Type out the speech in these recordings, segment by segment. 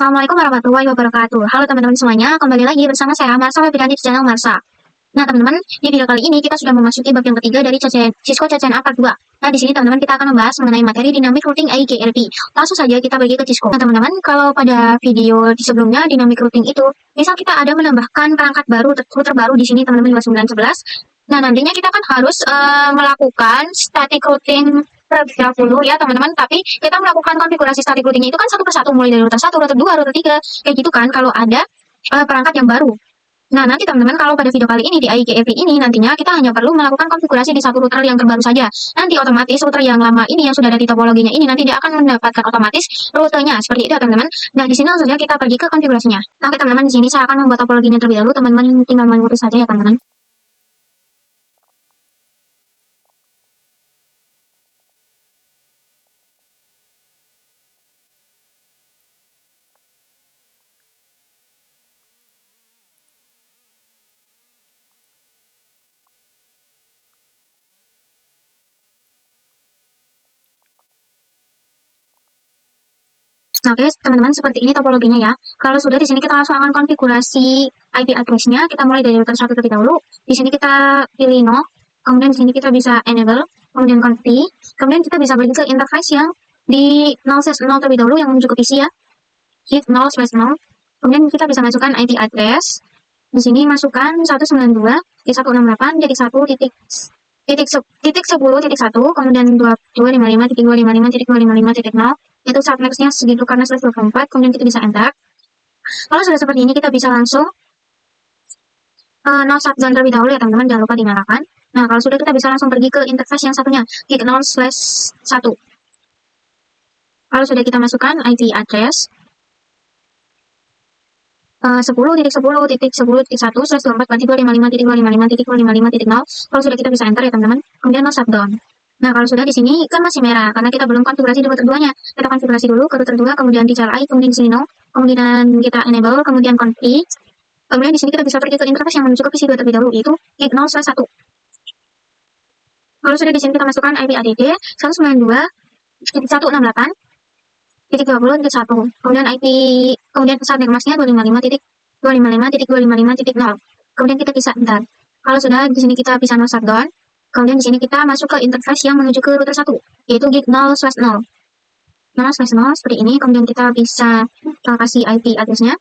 Assalamualaikum warahmatullahi wabarakatuh. Halo teman-teman semuanya, kembali lagi bersama saya Marsa Webidan di channel Marsa. Nah teman-teman, di video kali ini kita sudah memasuki bab yang ketiga dari Cisco CCNA Part 2. Nah di sini teman-teman kita akan membahas mengenai materi Dynamic Routing IGRP. Langsung saja kita pergi ke Cisco. Nah teman-teman, kalau pada video di sebelumnya Dynamic Routing itu, misal kita ada menambahkan perangkat baru, router baru di sini teman-teman 5911. Nah nantinya kita kan harus melakukan static routing terlebih dahulu ya teman-teman, tapi kita melakukan konfigurasi static routingnya itu kan satu persatu, mulai dari router 1, router 2, router 3, kayak gitu kan kalau ada perangkat yang baru. Nah nanti teman-teman kalau pada video kali ini di IGRP ini nantinya kita hanya perlu melakukan konfigurasi di satu router yang terbaru saja. Nanti otomatis router yang lama ini yang sudah ada di topologinya ini nanti dia akan mendapatkan otomatis rutenya seperti itu ya teman-teman. Nah di sini langsung saja kita pergi ke konfigurasinya. Oke teman-teman, di sini saya akan membuat topologinya terlebih dahulu, teman-teman tinggal mengurus saja ya teman-teman. Nah, oke, teman-teman, seperti ini topologinya ya. Kalau sudah di sini kita langsung akan konfigurasi IP address-nya. Kita mulai dari router 1 terlebih dahulu. Di sini kita pilih no. Kemudian di sini kita bisa enable, kemudian config. Kemudian kita bisa pergi ke interface yang di 0/0 terlebih dahulu yang menuju ke PC ya. Hit 0/0. Kemudian kita bisa masukkan IP address. Di sini masukkan 192.168.1.10.1, kemudian 2255.255.255.0. Itu subnextnya segitu karena slash 24, kemudian kita bisa enter. Kalau sudah seperti ini kita bisa langsung no shutdown terlebih dahulu ya teman-teman, jangan lupa dinyalakan. Nah kalau sudah kita bisa langsung pergi ke interface yang satunya, gig 0/1. Kalau sudah kita masukkan IP address 10.10.10.1/255.255.255.0. Kalau sudah kita bisa enter ya teman-teman, kemudian no shutdown. Nah kalau sudah di sini kan masih merah karena kita belum konfigurasi di router 2-nya. Kita konfigurasi dulu ke router 2, kemudian di CLI, kemudian di sini no, kemudian kita enable, kemudian config. Kemudian di sini kita bisa pergi ke interface yang menuju ke PC 2 terlebih dahulu, yaitu gig 0/1. Kalau sudah di sini kita masukkan IP add 192.168.20.1, kemudian kemudian subnet masknya 255.255.255.0. Kemudian kita bisa enter. Kalau sudah di sini kita bisa no shutdown. Kemudian di sini kita masuk ke interface yang menuju ke router 1, yaitu gig 0/0. 0/0 seperti ini. Kemudian kita bisa kasih IP address-nya.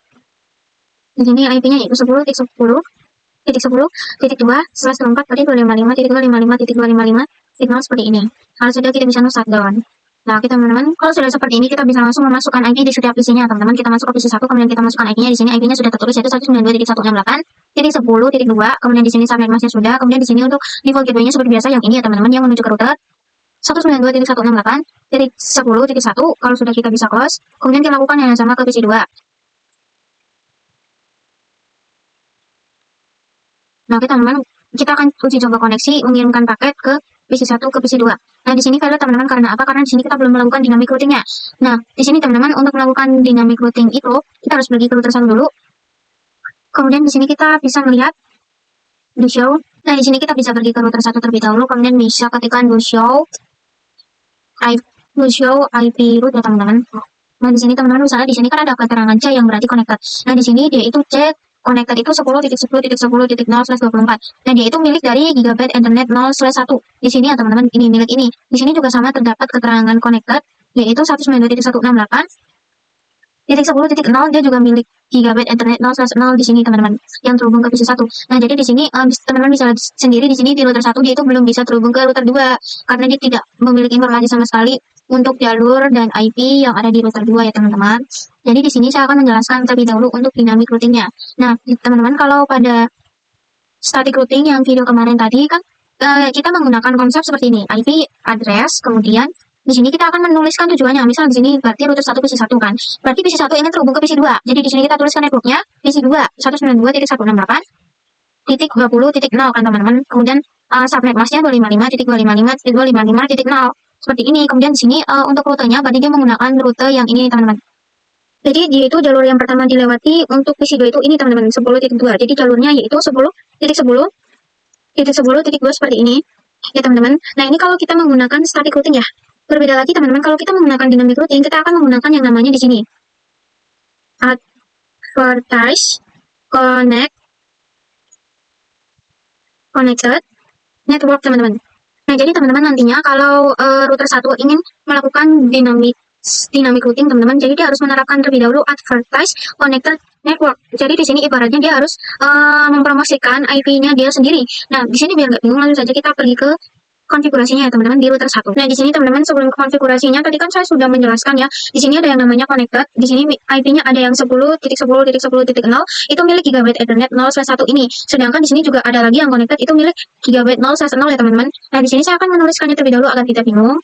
Di sini IP-nya yaitu 10.10.2/4.255.255.255.0 seperti ini. Kalau sudah kita bisa no shutdown. Nah, oke teman-teman, kalau sudah seperti ini kita bisa langsung memasukkan IP di setiap PC-nya, teman-teman. Kita masuk ke PC 1, kemudian kita masukkan IP-nya. Di sini IP-nya sudah tertulis yaitu 192.168.10.2. Kemudian di sini subnet mask-nya sudah. Kemudian di sini untuk default gateway-nya seperti biasa yang ini ya teman-teman, yang menuju ke router 192.168.10.1. Kalau sudah kita bisa close. Kemudian kita lakukan yang sama ke PC 2. Nah, oke teman-teman, kita akan uji coba koneksi mengirimkan paket ke PC 1 ke PC 2. Nah, di sini failure teman-teman karena apa? Karena di sini kita belum melakukan dynamic routing-nya. Nah, di sini teman-teman untuk melakukan dynamic routing itu kita harus pergi ke router 1 dulu. Kemudian di sini kita bisa melihat do show. Nah, di sini kita bisa pergi ke router 1 terlebih dahulu, kemudian bisa ketikkan do show IP root ya teman-teman. Nah, di sini teman-teman misalnya di sini kan ada keterangan C yang berarti connected. Nah, di sini dia itu C connected itu 10.10.10.0/24. Dan dia itu milik dari Gigabyte Ethernet 0/1. Di sini ya teman-teman, ini milik ini. Di sini juga sama terdapat keterangan connected yaitu 192.168.10.0. Dia juga milik Gigabyte Ethernet 0/0 di sini teman-teman, yang terhubung ke PC 1. Nah, jadi di sini teman-teman bisa sendiri di sini di router 1 dia itu belum bisa terhubung ke router 2 karena dia tidak memiliki informasi sama sekali untuk jalur dan IP yang ada di router 2 ya teman-teman. Jadi di sini saya akan menjelaskan terlebih dahulu untuk dynamic routing-nya. Nah, teman-teman kalau pada static routing yang video kemarin tadi kan kita menggunakan konsep seperti ini, IP address, kemudian di sini kita akan menuliskan tujuannya. Misal di sini berarti router 1 PC 1 kan. Berarti PC 1 ingin terhubung ke PC 2. Jadi di sini kita tuliskan networknya PC 2 192.168.20.0 kan teman-teman. Kemudian subnet masknya 255.255.255.0 seperti ini. Kemudian di sini untuk rutenya berarti dia menggunakan rute yang ini teman-teman. Jadi dia itu jalur yang pertama dilewati untuk PC 2 itu ini teman-teman, 10.2. Jadi jalurnya yaitu 10.10.10.2 seperti ini ya teman-teman. Nah, ini kalau kita menggunakan static routing ya. Berbeda lagi teman-teman, kalau kita menggunakan dynamic routing kita akan menggunakan yang namanya di sini advertise connected network, teman-teman. Nah, jadi teman-teman nantinya kalau router 1 ingin melakukan dynamic routing, teman-teman, jadi dia harus menerapkan terlebih dahulu advertise connected network. Jadi di sini ibaratnya dia harus mempromosikan IP-nya dia sendiri. Nah, di sini biar nggak bingung, langsung saja kita pergi ke konfigurasinya ya teman-teman di router 1. Nah, di sini teman-teman sebelum konfigurasinya tadi kan saya sudah menjelaskan ya. Di sini ada yang namanya connected. Di sini IP-nya ada yang 10.10.10.0 itu milik Gigabyte Ethernet 0/1 ini. Sedangkan di sini juga ada lagi yang connected itu milik Gigabyte 0/0 ya teman-teman. Nah, di sini saya akan menuliskannya terlebih dahulu agar tidak bingung.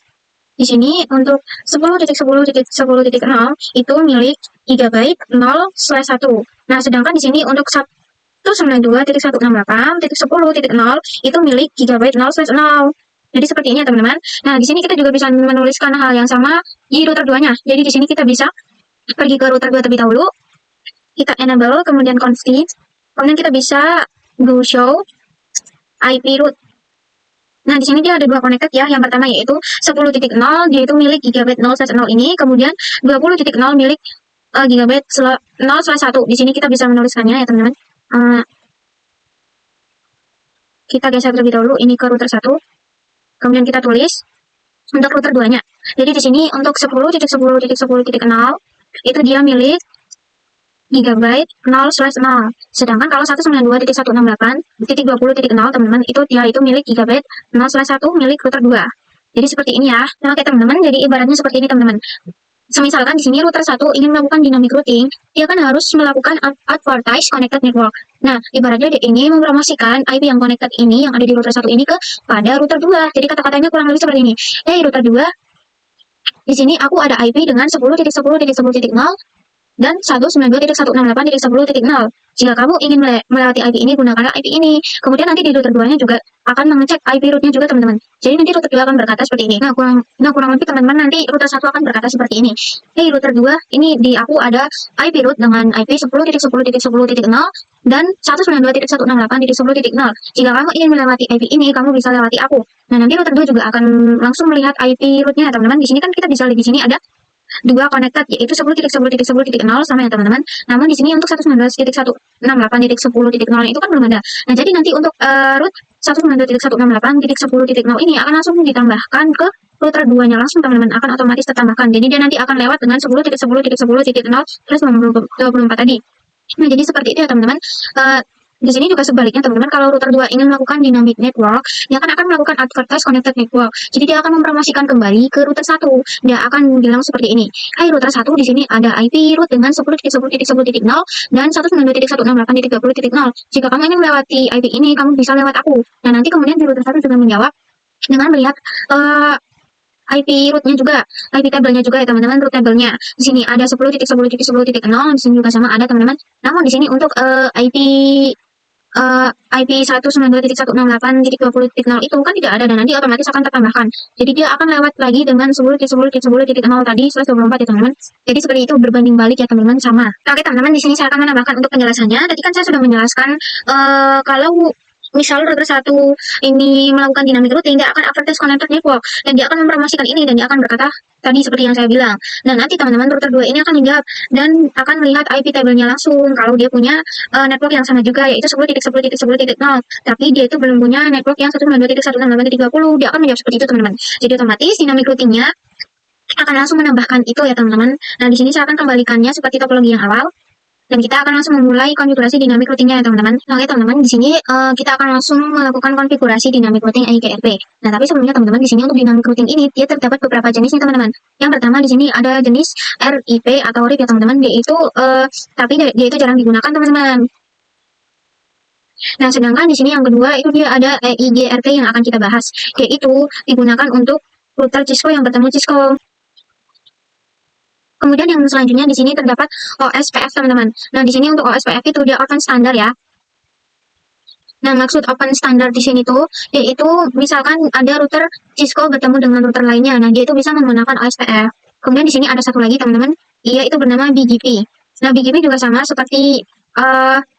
Di sini untuk 10.10.10.0 itu milik Gigabyte 0/1. Nah, sedangkan di sini untuk 192.168.10.0 itu milik Gigabyte 0/0. Jadi seperti ini ya teman-teman. Nah, di sini kita juga bisa menuliskan hal yang sama di router 2-nya. Jadi di sini kita bisa pergi ke router 2 terlebih dahulu. Kita enable, kemudian config. Kemudian kita bisa go show IP route. Nah, di sini dia ada dua connected ya. Yang pertama yaitu 10.0, dia itu milik Gigabyte 0/0 ini. Kemudian 20.0 milik Gigabyte 0/1. Di sini kita bisa menuliskannya ya teman-teman. Kita geser terlebih dahulu ini ke router 1. Kemudian kita tulis untuk router 2-nya. Jadi di sini untuk 10.10.10.0 itu dia milik Gigabyte 0/0. Sedangkan kalau 192.168.20.0 teman-teman itu dia itu milik Gigabyte 0/1 milik router 2. Jadi seperti ini ya. Nah, oke teman-teman, jadi ibaratnya seperti ini teman-teman. Semisalkan di sini router 1 ingin melakukan dynamic routing, dia kan harus melakukan advertise connected network. Nah, ibaratnya dia ini mempromosikan IP yang connected ini, yang ada di router 1 ini kepada router 2. Jadi kata-katanya kurang lebih seperti ini. Hey, router 2, di sini aku ada IP dengan 10.10.10.0 dan 192.168.10.0. Jika kamu ingin melewati IP ini, gunakanlah IP ini. Kemudian nanti di router 2-nya juga akan mengecek IP route-nya juga teman-teman. Jadi nanti router 2 akan berkata seperti ini. Nah, kurang lebih teman-teman nanti router 1 akan berkata seperti ini. Hey, router 2, ini di aku ada IP route dengan IP 10.10.10.0 dan 192.168.10.0. Jika kamu ingin melewati IP ini, kamu bisa lewati aku. Nah, nanti router 2 juga akan langsung melihat IP route-nya teman-teman. Di sini kan kita bisa lihat di sini ada dua connected yaitu 10.10.10.0 sama ya teman-teman. Namun di sini untuk 192.168.10.0 itu kan belum ada. Nah, jadi nanti untuk root 192.168.10.0 ini akan langsung ditambahkan ke router 2-nya langsung teman-teman, akan otomatis tertambahkan. Jadi dia nanti akan lewat dengan 10.10.10.0 plus 24 tadi. Nah, jadi seperti itu ya teman-teman. Di sini juga sebaliknya teman-teman, kalau router 2 ingin melakukan dynamic network, dia akan melakukan advertise connected network. Jadi dia akan mempromosikan kembali ke router 1. Dia akan bilang seperti ini. Hai router 1, di sini ada IP route dengan 10.10.10.0 dan 192.168.30.0. Jika kamu ingin melewati IP ini, kamu bisa lewat aku. Nah, nanti kemudian di router 1 juga menjawab dengan melihat IP route-nya juga, IP tabelnya juga ya teman-teman, route tabelnya. Di sini ada 10.10.10.0, di sini juga sama ada teman-teman. Namun di sini untuk IP 192.168.20.0 itu kan tidak ada dan nanti otomatis akan tertambahkan. Jadi dia akan lewat lagi dengan 10.10.10.0 tadi /24 ya teman-teman. Jadi seperti itu, berbanding balik ya teman-teman, sama. Oke teman-teman, di sini saya akan menambahkan untuk penjelasannya. Tadi kan saya sudah menjelaskan kalau misal router 1 ini melakukan dynamic routing, dia akan advertise connected network dan dia akan mempromosikan ini dan dia akan berkata tadi seperti yang saya bilang. Dan nanti teman-teman router 2 ini akan menjawab dan akan melihat IP tabelnya langsung kalau dia punya network yang sama juga yaitu 10.10.10.0, tapi dia itu belum punya network yang 192.168.30. Dia akan menjawab seperti itu teman-teman. Jadi otomatis dynamic routingnya akan langsung menambahkan itu ya teman-teman. Nah, di sini saya akan kembalikannya seperti topologi yang awal. Dan kita akan langsung memulai konfigurasi dynamic routingnya ya teman-teman. Oke teman-teman, di sini kita akan langsung melakukan konfigurasi dynamic routing IGRP. Nah, tapi sebelumnya teman-teman, di sini untuk dynamic routing ini dia terdapat beberapa jenisnya teman-teman. Yang pertama di sini ada jenis RIP atau RIP ya teman-teman. Dia itu tapi dia itu jarang digunakan teman-teman. Nah, sedangkan di sini yang kedua itu dia ada IGRP yang akan kita bahas. Yaitu digunakan untuk router Cisco yang bertemu Cisco. Kemudian yang selanjutnya di sini terdapat OSPF teman-teman. Nah, di sini untuk OSPF itu dia open standar ya. Nah, maksud open standar di sini tuh yaitu misalkan ada router Cisco bertemu dengan router lainnya. Nah, dia itu bisa menggunakan OSPF. Kemudian di sini ada satu lagi teman-teman, dia itu bernama BGP. Nah, BGP juga sama seperti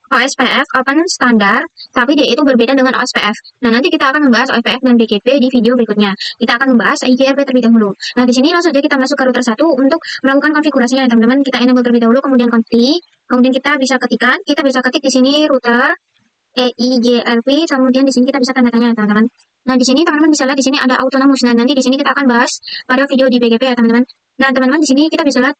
OSPF Open Standar, tapi dia itu berbeda dengan OSPF. Nah, nanti kita akan membahas OSPF dan BGP di video berikutnya. Kita akan membahas IGRP terlebih dahulu. Nah, di sini langsung saja kita masuk ke router 1 untuk melakukan konfigurasinya ya teman-teman. Kita enable terlebih dahulu, kemudian config, kemudian kita bisa ketik di sini router EIGRP, kemudian di sini kita bisa tanda tanya ya teman-teman. Nah, di sini teman-teman bisa lihat di sini ada autonomous. Nah, nanti di sini kita akan bahas pada video di BGP ya teman-teman. Nah, teman-teman di sini kita bisa lihat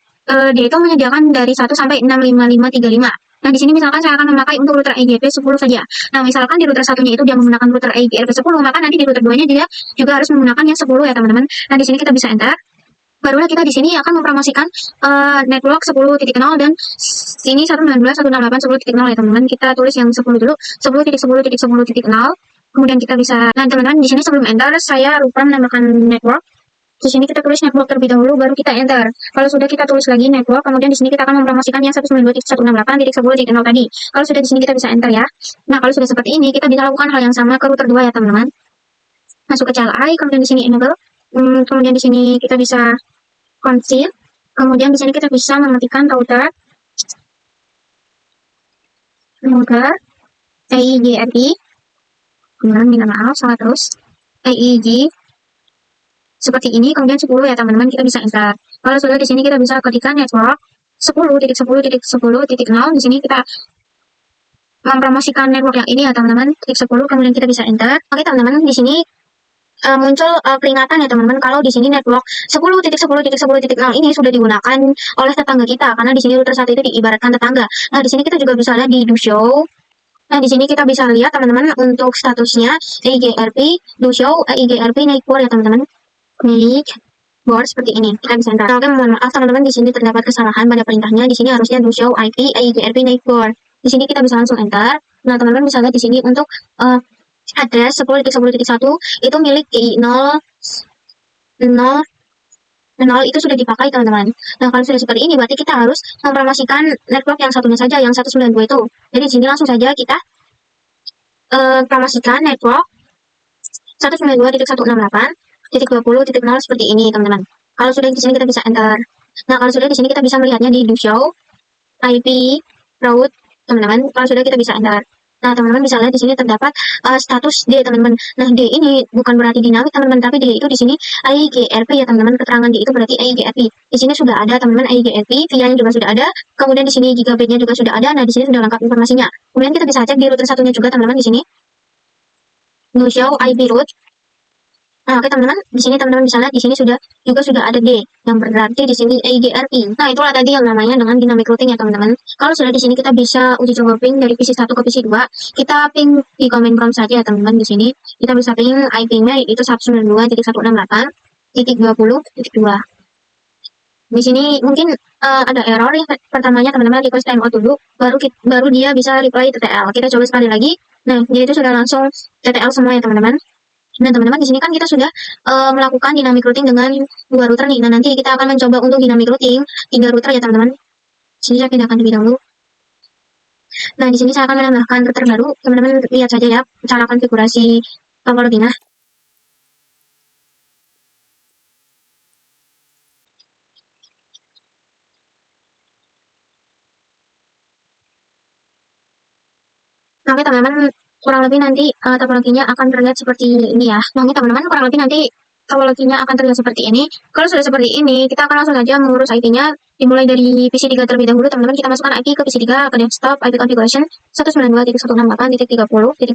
dia itu menyediakan dari 1 sampai 65535. Nah, di sini misalkan saya akan memakai untuk router IGRP 10 saja. Nah, misalkan di router satunya itu dia menggunakan router IGRP 10, maka nanti di router 2-nya dia juga harus menggunakan yang 10 ya teman-teman. Nah, di sini kita bisa enter. Barulah kita di sini akan mempromosikan network 10.0 dan sini 192.168.10.0 ya teman-teman. Kita tulis yang 10 dulu, 10.10.10.0. Kemudian kita bisa, nah teman-teman di sini sebelum enter saya lupa menambahkan network. Di sini kita tulis network terlebih dahulu, baru kita enter. Kalau sudah kita tulis lagi network, kemudian di sini kita akan mempromosikan yang 192.168.10.0 tadi. Kalau sudah di sini kita bisa enter ya. Nah, kalau sudah seperti ini, kita bisa lakukan hal yang sama ke router 2 ya teman-teman. Masuk ke CLI, kemudian di sini enable. Kemudian di sini kita bisa config. Kemudian di sini kita bisa mematikan router EIGRP. Kemudian minta maaf, salah terus. EIG seperti ini, kemudian 10 ya teman-teman, kita bisa enter. Kalau sudah di sini kita bisa ketikkan network 10.10.10.0. Di sini kita mempromosikan network yang ini ya teman-teman, titik 10, kemudian kita bisa enter. Oke teman-teman, di sini muncul peringatan ya teman-teman kalau di sini network 10.10.10.0 ini sudah digunakan oleh tetangga kita, karena di sini router satu itu diibaratkan tetangga. Nah, di sini kita juga bisa lihat di do show. Nah, di sini kita bisa lihat teman-teman untuk statusnya EIGRP do show EIGRP network ya teman-teman. Milik board seperti ini, kita bisa enter. Oke, mohon maaf teman-teman, di sini terdapat kesalahan pada perintahnya. Di sini harusnya do show IP EIGRP network. Di sini kita bisa langsung enter. Nah, teman-teman bisa lihat di sini untuk address 10.10.1 itu milik GI 0 itu sudah dipakai teman-teman. Nah, kalau sudah seperti ini berarti kita harus mempromosikan network yang satunya saja, yang 192 itu. Jadi di sini langsung saja kita promosikan network 192.168.20.0 seperti ini teman-teman. Kalau sudah di sini kita bisa enter. Nah, kalau sudah di sini kita bisa melihatnya di do show IP route teman-teman. Kalau sudah kita bisa enter. Nah, teman-teman bisa lihat di sini terdapat status D teman-teman. Nah, D ini bukan berarti dinamik teman-teman, tapi D itu di sini IGRP ya teman-teman. Keterangan D itu berarti IGRP. Di sini sudah ada teman-teman IGRP, VIA-nya juga sudah ada. Kemudian di sini gigabit-nya juga sudah ada. Nah, di sini sudah lengkap informasinya. Kemudian kita bisa cek di router satunya juga teman-teman di sini. Do show IP route. Nah, oke teman-teman, di sini teman-teman bisa lihat di sini sudah ada D yang berarti di sini EIGRP. Nah, itulah tadi yang namanya dengan dynamic routing ya teman-teman. Kalau sudah di sini kita bisa uji coba ping dari PC 1 ke PC 2. Kita ping di command prompt saja ya teman-teman. Di sini kita bisa ping IP-nya yaitu 192.168.20.2. Di sini mungkin ada error ya. Pertamanya teman-teman request timeout dulu, baru dia bisa reply TTL. Kita coba sekali lagi. Nah, dia itu sudah langsung TTL semua ya teman-teman. Nah, teman-teman di sini kan kita sudah melakukan dynamic routing dengan 2 router nih. Nah, nanti kita akan mencoba untuk dynamic routing 3 router ya teman-teman. Sini saya pindahkan terlebih dahulu. Nah, di sini saya akan menambahkan router baru. Teman-teman lihat saja ya cara konfigurasi topologinya. Oke teman-teman, kurang lebih nanti topologinya akan terlihat seperti ini ya. Nah, ini teman-teman kurang lebih nanti topologinya akan terlihat seperti ini. Kalau sudah seperti ini, kita akan langsung saja mengurus IP-nya. Dimulai dari PC 3 terlebih dahulu teman-teman, kita masukkan IP ke PC 3 ke desktop IP configuration 192.168.0.2.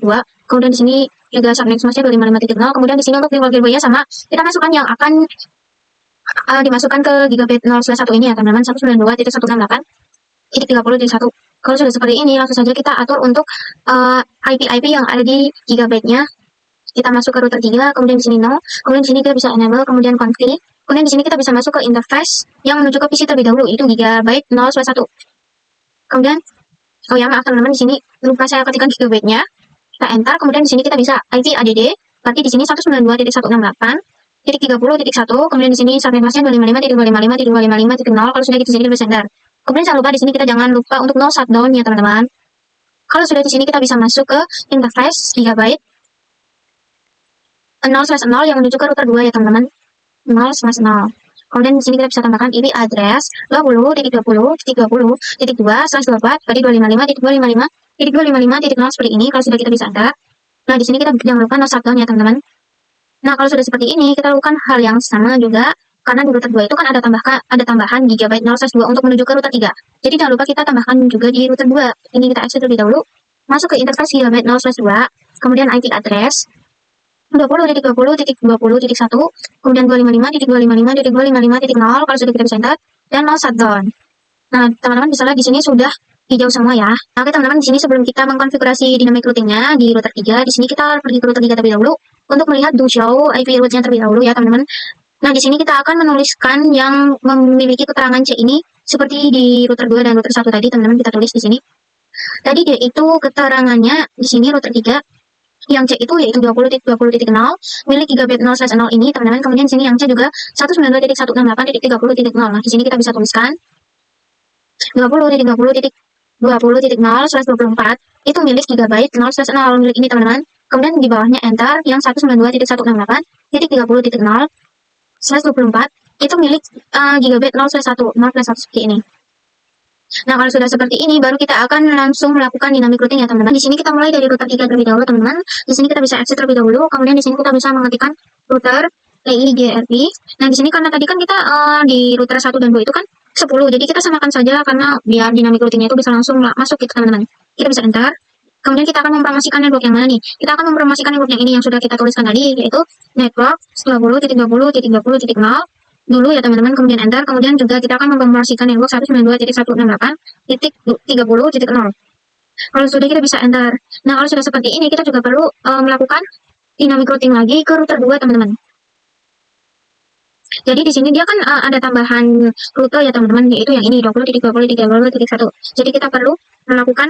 Kemudian di sini juga subnet smashnya 255.0. Kemudian di sini untuk default gateway-nya sama, kita masukkan yang akan dimasukkan ke gigabit 0/1 ini ya teman-teman, 192.168.30.1. Kalau sudah seperti ini, langsung saja kita atur untuk IP-IP yang ada di gigabitnya. Kita masuk ke router 3, kemudian di sini no, kemudian di sini kita bisa enable, kemudian config. Kemudian di sini kita bisa masuk ke interface yang menuju ke PC terlebih dahulu, itu gigabit 0/1. Kemudian, oh ya maaf teman-teman, di sini lupa saya ketikkan gigabitnya. Kita enter, kemudian di sini kita bisa IP ADD, berarti di sini 192.168.30.1. Kemudian di sini subnet masknya 255.255.255.0. Kalau sudah di sini kita bisa enter. Kemudian jangan lupa di sini kita jangan lupa untuk no shutdown ya teman-teman. Kalau sudah di sini kita bisa masuk ke interface gigabit 0/0 yang menuju ke router 2 ya teman-teman. 0/0. Kemudian di sini kita bisa tambahkan IP address 20.20.20.2/24 pada 255.255.255 0.255.0 seperti ini. Kalau sudah kita bisa enter. Nah, di sini kita jangan lupa no shutdown ya teman-teman. Nah, kalau sudah seperti ini, kita lakukan hal yang sama juga, karena di router 2 itu kan ada tambahan gigabyte 0/2 untuk menuju ke router 3. Jadi jangan lupa kita tambahkan juga di router 2. Ini kita exit terlebih dahulu, masuk ke interface gigabyte 0/2, kemudian IP address 20.20.20.1, kemudian 255.255.255.0 kalau sudah kita bisa enter, dan no shutdown. Nah, teman-teman bisa lihat di sini sudah hijau semua ya. Oke teman-teman, di sini sebelum kita mengkonfigurasi dynamic routingnya di router 3, di sini kita pergi ke router 3 terlebih dahulu untuk melihat do show IP route-nya terlebih dahulu ya teman-teman. Nah, di sini kita akan menuliskan yang memiliki keterangan C ini seperti di router 2 dan router 1 tadi, teman-teman kita tulis di sini. Tadi dia itu keterangannya di sini router 3 yang C itu yaitu 20.20.0 milik gigabit 0/0 ini teman-teman. Kemudian di sini yang C juga 192.168.30.0. Nah, di sini kita bisa tuliskan 20.20.20.0/24 itu milik gigabyte 0/0 milik ini teman-teman. Kemudian di bawahnya enter yang 192.168.30.0/24 itu milik gigabyte 0/1 seperti ini. Nah, kalau sudah seperti ini, baru kita akan langsung melakukan dynamic routing ya teman-teman. Di sini kita mulai dari router 3 terlebih dahulu teman-teman. Di sini kita bisa exit terlebih dahulu, kemudian di sini kita bisa mengetikkan router EIGRP. Nah, di sini karena tadi kan kita di router 1 dan 2 itu kan 10, jadi kita samakan saja karena biar dynamic routingnya itu bisa langsung masuk gitu teman-teman. Kita bisa enter. Kemudian kita akan mempromosikan network yang mana nih? Kita akan mempromosikan network yang ini yang sudah kita tuliskan tadi, yaitu network 20.20.20.0 dulu ya teman-teman, kemudian enter. Kemudian juga kita akan mempromosikan network 192.168.30.0. Kalau sudah kita bisa enter. Nah, kalau sudah seperti ini kita juga perlu melakukan dynamic routing lagi ke router 2 teman-teman. Jadi di sini dia kan ada tambahan rute ya teman-teman, yaitu yang ini 20.20.30.1. Jadi kita perlu melakukan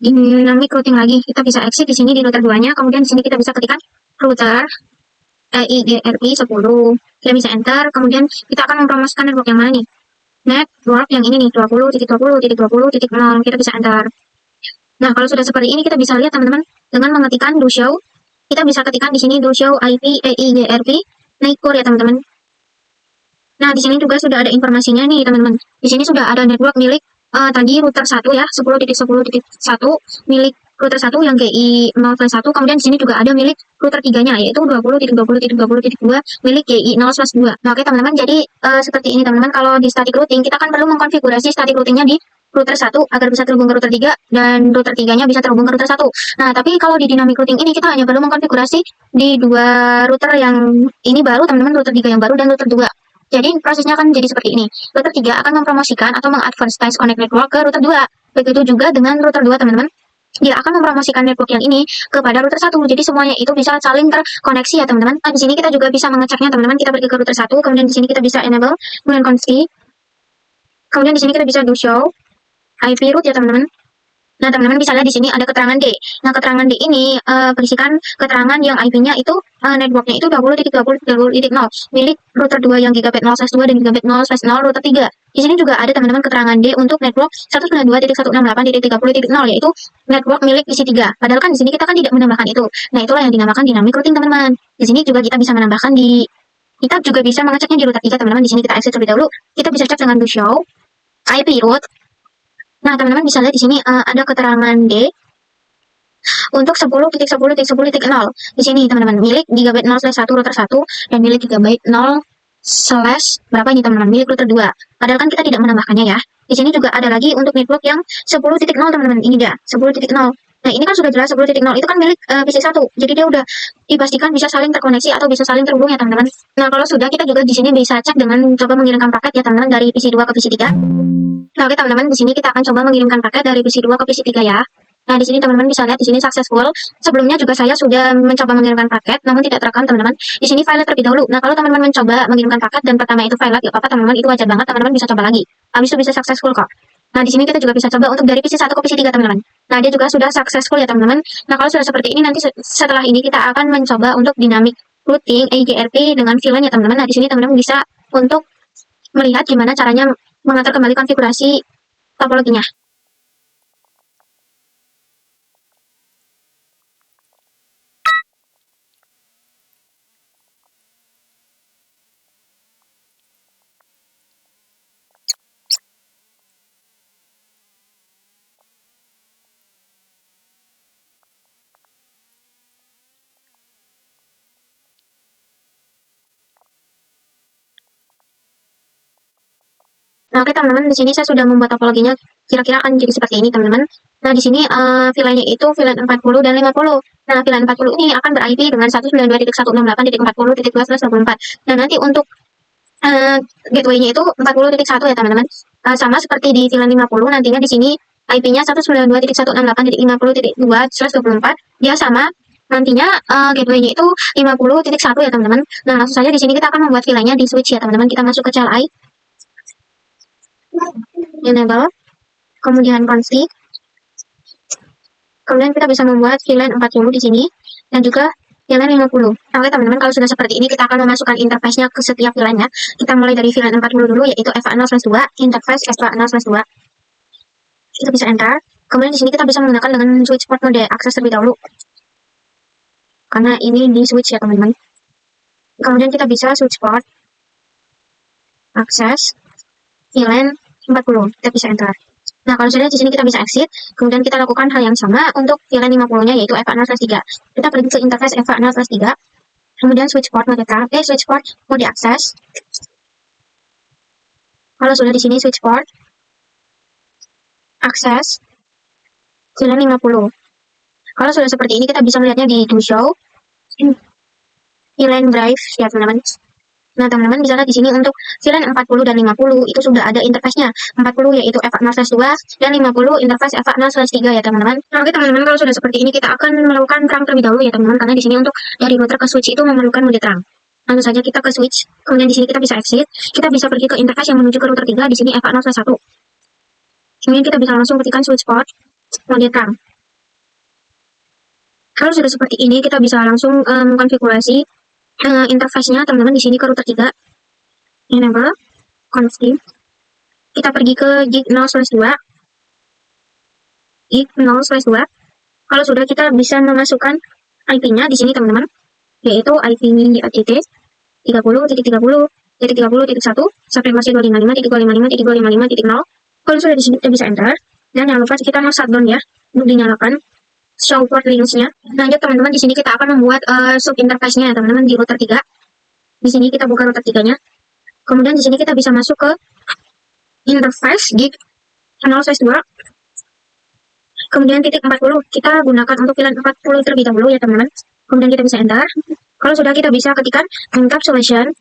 dynamic routing lagi. Kita bisa exit di sini di router 2-nya, kemudian di sini kita bisa ketikkan router EIGRP 10. Kita bisa enter, kemudian kita akan mempromosikan network yang mana nih? Network yang ini nih, 20.20.20.0, kita bisa enter. Nah, kalau sudah seperti ini kita bisa lihat teman-teman, dengan mengetikkan do show, kita bisa ketikkan di sini do show IP EIGRP Neighbor ya teman-teman. Nah, di sini juga sudah ada informasinya nih teman-teman. Di sini sudah ada network milik tadi router 1 ya, 10.10.1 milik router 1 yang GI 0/1, kemudian di sini juga ada milik router 3-nya yaitu 20.20.20.2 milik GI 0/2. Nah, oke teman-teman, jadi seperti ini teman-teman, kalau di static routing kita kan perlu mengkonfigurasi static routingnya di router 1 agar bisa terhubung ke router 3 dan router 3-nya bisa terhubung ke router 1. Nah, tapi kalau di dynamic routing ini kita hanya perlu mengkonfigurasi di dua router yang ini baru teman-teman, router 3 yang baru dan router 2. Jadi prosesnya akan jadi seperti ini. Router 3 akan mempromosikan atau mengadvertise connect network ke router 2. Begitu juga dengan router 2 teman-teman. Dia akan mempromosikan network yang ini kepada router 1. Jadi semuanya itu bisa saling terkoneksi ya teman-teman. Nah, di sini kita juga bisa mengeceknya teman-teman. Kita pergi ke router 1, kemudian di sini kita bisa enable, kemudian config. Kemudian di sini kita bisa do show IP route ya teman-teman. Nah, teman-teman bisa lihat di sini ada keterangan D. Nah, keterangan D ini berisikan keterangan yang IP-nya itu networknya itu 20.20.0 milik router 2 yang gigabit 0/2 dan gigabit 0/0 router 3. Di sini juga ada teman-teman keterangan D untuk network 192.168.30.0 yaitu network milik PC 3. Padahal kan di sini kita kan tidak menambahkan itu. Nah, itulah yang dinamakan dynamic routing teman-teman. Di sini juga kita bisa menambahkan kita juga bisa mengeceknya di router 3 teman-teman. Di sini kita exit terlebih dahulu. Kita bisa cek dengan do show IP route. Nah, teman-teman bisa lihat di sini ada keterangan D untuk 10.10.10.0. Di sini teman-teman milik gigabit 0/1 router 1 dan milik gigabit 0/ berapa ini teman-teman, milik router 2. Padahal kan kita tidak menambahkannya ya. Di sini juga ada lagi untuk network yang 10.0 teman-teman. Ini dia 10.0. Nah, ini kan sudah jelas 10.0 itu kan milik PC 1. Jadi dia udah dipastikan bisa saling terkoneksi atau bisa saling terhubung ya teman-teman. Nah, kalau sudah kita juga di sini bisa cek dengan coba mengirimkan paket ya teman-teman dari PC 2 ke PC 3. Nah, oke teman-teman, di sini kita akan coba mengirimkan paket dari PC 2 ke PC 3 ya. Nah, di sini teman-teman bisa lihat di sini successful. Sebelumnya juga saya sudah mencoba mengirimkan paket, namun tidak terekam teman-teman. Di sini file terlebih dahulu. Nah, kalau teman-teman mencoba mengirimkan paket dan pertama itu file ya apa teman-teman, itu wajar banget, teman-teman bisa coba lagi. Habis itu bisa successful kok. Nah, di sini kita juga bisa coba untuk dari PC 1 ke PC 3 teman-teman. Nah, dia juga sudah successful ya teman-teman. Nah, kalau sudah seperti ini nanti setelah ini kita akan mencoba untuk dynamic routing EIGRP dengan VLAN ya teman-teman. Nah, di sini teman-teman bisa untuk melihat gimana caranya mengatur kembali konfigurasi topologinya. Nah, oke teman-teman, di sini saya sudah membuat topologinya kira-kira akan jadi seperti ini teman-teman. Nah, di sini VLAN-nya itu VLAN 40 dan 50. Nah, VLAN 40 ini akan ber-IP dengan 192.168.14/24. Nah, nanti untuk gateway-nya itu 40.1 ya teman-teman. Sama seperti di VLAN 50, nantinya di sini IP-nya 192.168.50.2/24. Dia sama nantinya gateway-nya itu 50.1 ya teman-teman. Nah, langsung saja di sini kita akan membuat VLAN-nya di switch ya teman-teman. Kita masuk ke CLI, enable, kemudian config. Kemudian kita bisa membuat VLAN 40 di sini dan juga VLAN 50. Oke teman-teman, kalau sudah seperti ini kita akan memasukkan interface-nya ke setiap VLAN-nya. Kita mulai dari VLAN 40 dulu, yaitu FA0/2, interface FA0/2. Kita bisa enter. Kemudian di sini kita bisa menggunakan dengan switch port mode akses terlebih dahulu. Karena ini di switch ya teman-teman. Kemudian kita bisa switch port akses VLAN 40. Kita bisa enter. Nah, kalau sudah di sini kita bisa exit, kemudian kita lakukan hal yang sama untuk VLAN 50-nya, yaitu FA0/3. Kita pergi ke interface FA0/3, kemudian switch port mode switch port mode akses. Kalau sudah di sini switch port akses VLAN 50. Kalau sudah seperti ini kita bisa melihatnya di do show VLAN drive ya teman-teman. Nah, teman-teman bisa lihat di sini untuk VLAN 40 dan 50 itu sudah ada interface-nya. 40 yaitu FA0/2 dan 50 interface FA0/3 ya teman-teman. Nah, oke teman-teman, kalau sudah seperti ini kita akan melakukan terang terlebih dahulu ya teman-teman, karena di sini untuk dari router ke switch itu memerlukan mode terang. Langsung saja kita ke switch, kemudian di sini kita bisa exit. Kita bisa pergi ke interface yang menuju ke router 3, di sini FA0/1. Kemudian kita bisa langsung ketikkan switch port mode terang. Kalau sudah seperti ini kita bisa langsung mengkonfigurasi interface-nya teman-teman di sini ke router 3. Enable, config. Kita pergi ke gig 0/2. Gig 0/2. Kalau sudah kita bisa memasukkan IP-nya di sini teman-teman, yaitu IP ADT 30.30.30.1 sampai masih 255.255.255.0. Kalau sudah di sini kita bisa enter, dan jangan lupa kita mau shutdown ya untuk dinyalakan show port Linux-nya. Lanjut teman-teman, di sini kita akan membuat sub interface-nya teman-teman di router 3. Di sini kita buka router 3-nya. Kemudian di sini kita bisa masuk ke interface gig 0/2. Kemudian titik 40 kita gunakan untuk VLAN 40 terlebih dahulu ya teman-teman. Kemudian kita bisa enter. Kalau sudah kita bisa ketikkan encapsulation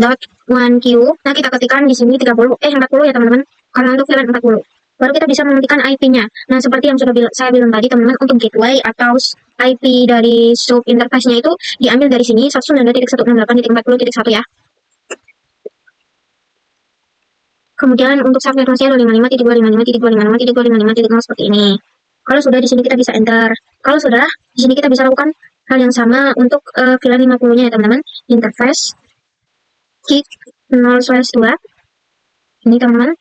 .1q. Nah, kita ketikkan di sini 40 ya teman-teman. Karena untuk VLAN 40. Baru kita bisa mengetikkan IP-nya. Nah, seperti yang sudah saya bilang tadi teman-teman, untuk gateway atau IP dari sub interface-nya itu diambil dari sini 192.168.40.1 ya. Kemudian untuk subnetworknya 255.255.255.255.0 seperti ini. Kalau sudah di sini kita bisa enter. Kalau sudah di sini kita bisa lakukan hal yang sama untuk VLAN 50-nya ya teman-teman. Interface gig 0/2. Ini teman-teman.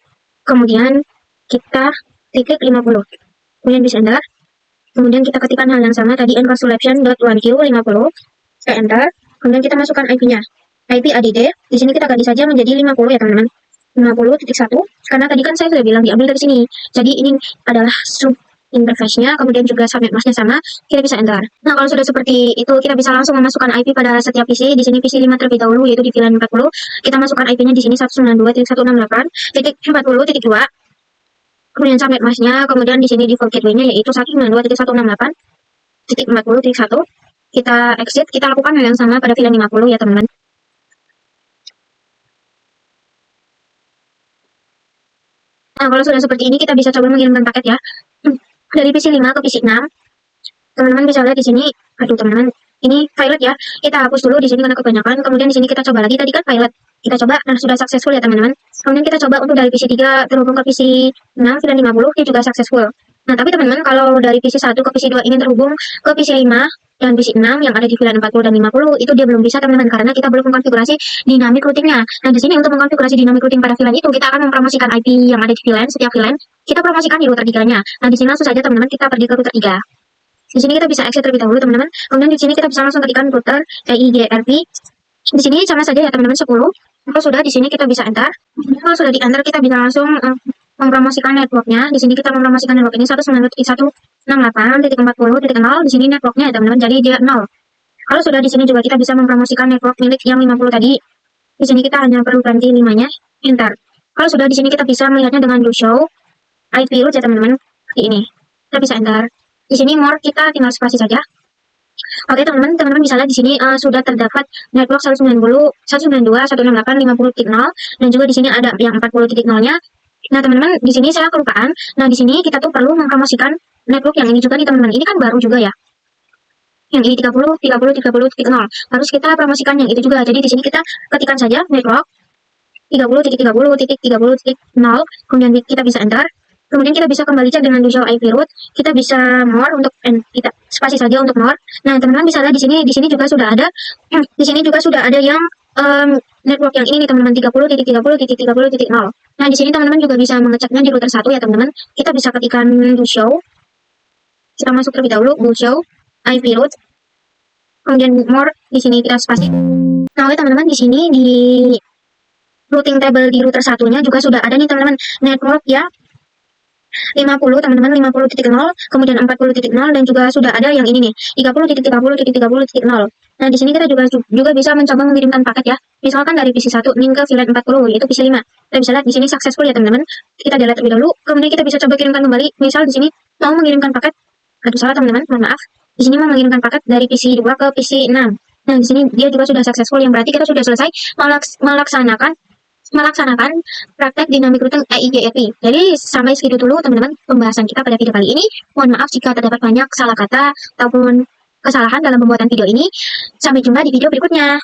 Kemudian kita titik 50. Kemudian bisa enter. Kemudian kita ketikkan hal yang sama tadi encapsulation.1q 50. Kita enter. Kemudian kita masukkan IP-nya. IP ADD. Di sini kita ganti saja menjadi 50 ya teman-teman. 50.1. Karena tadi kan saya sudah bilang diambil dari sini. Jadi ini adalah sub interface-nya, kemudian juga subnet mask-nya sama, kita bisa enter. Nah, kalau sudah seperti itu, kita bisa langsung memasukkan IP pada setiap PC. Di sini PC 5 terlebih dahulu, yaitu di VLAN 40. Kita masukkan IP-nya di sini 192.168.0.2. Kemudian subnet mask-nya, kemudian di sini default gateway-nya yaitu 192.168.40.1. Kita exit, kita lakukan hal yang sama pada VLAN 50 ya teman-teman. Nah, kalau sudah seperti ini kita bisa coba mengirimkan paket ya. Dari PC 5 ke PC 6. Teman-teman bisa lihat di sini. Aduh teman-teman, ini violet ya. Kita hapus dulu di sini karena kebanyakan. Kemudian di sini kita coba lagi. Tadi kan violet. Kita coba, nah sudah successful ya teman-teman. Kemudian kita coba untuk dari PC 3 terhubung ke PC 6 VLAN 50, ini juga successful. Nah, tapi teman-teman kalau dari PC 1 ke PC 2 ini terhubung ke PC 5 dan PC 6 yang ada di VLAN 40 dan 50, itu dia belum bisa teman-teman karena kita belum mengkonfigurasi dynamic routing-nya. Nah, di sini untuk mengkonfigurasi dynamic routing pada VLAN itu kita akan mempromosikan IP yang ada di VLAN, setiap VLAN kita promosikan di router 3-nya. Nah, di sini langsung saja teman-teman kita pergi ke router 3. Di sini kita bisa exit terlebih dahulu teman-teman. Kemudian di sini kita bisa langsung ketikkan router EIGRP. Di sini sama saja ya teman-teman 10. Kalau sudah di sini kita bisa enter. Kalau sudah di enter kita bisa langsung mempromosikan networknya. Di sini kita mempromosikan network ini 192.168.40.0. Di sini networknya ya teman-teman, jadi dia 0. Kalau sudah di sini juga kita bisa mempromosikan network milik yang 50 tadi. Di sini kita hanya perlu ganti 5-nya, enter. Kalau sudah di sini kita bisa melihatnya dengan do show IP root ya teman-teman. Seperti ini. Kita bisa enter. Di sini more kita tinggal spasi saja. Oke teman-teman, bisa lihat di sini sudah terdapat network 190, 192, 168, 50.0 dan juga di sini ada yang 40.0-nya. Nah teman-teman, di sini saya kelupaan. Nah di sini kita tuh perlu mempromosikan network yang ini juga nih teman-teman. Ini kan baru juga ya. Yang ini 30, 30, 30.0. Harus kita promosikan yang itu juga. Jadi di sini kita ketikkan saja network 30.30.30.0, kemudian kita bisa enter. Kemudian kita bisa kembali cek dengan visual IP root. Kita bisa more untuk kita spasi saja untuk more. Nah, teman-teman bisa lihat di sini juga sudah ada di sini juga sudah ada yang network yang ini nih teman-teman 30.30.30.0. Nah, di sini teman-teman juga bisa mengeceknya di router 1 ya teman-teman. Kita bisa ketikkan do show. Kita masuk terlebih dahulu do show IP root. Kemudian more di sini kita spasi. Nah, oleh teman-teman di sini di routing table di router satunya juga sudah ada nih teman-teman network ya 50 teman-teman 50.0 kemudian 40.0 dan juga sudah ada yang ini nih 30.30.30.0. Nah di sini kita juga bisa mencoba mengirimkan paket ya, misalkan dari PC 1 link ke VLAN 40 yaitu PC 5. Kita bisa lihat di sini successful ya teman-teman. Kita delete terlebih dahulu, kemudian kita bisa coba kirimkan kembali. Misal di sini mau mengirimkan paket, aduh salah teman-teman, mohon maaf. Di sini mau mengirimkan paket dari PC 2 ke PC 6. Nah di sini dia juga sudah successful, yang berarti kita sudah selesai melaksanakan praktek dynamic routing EIGRP. Jadi sampai segitu dulu teman-teman pembahasan kita pada video kali ini. Mohon maaf jika terdapat banyak salah kata ataupun kesalahan dalam pembuatan video ini. Sampai jumpa di video berikutnya.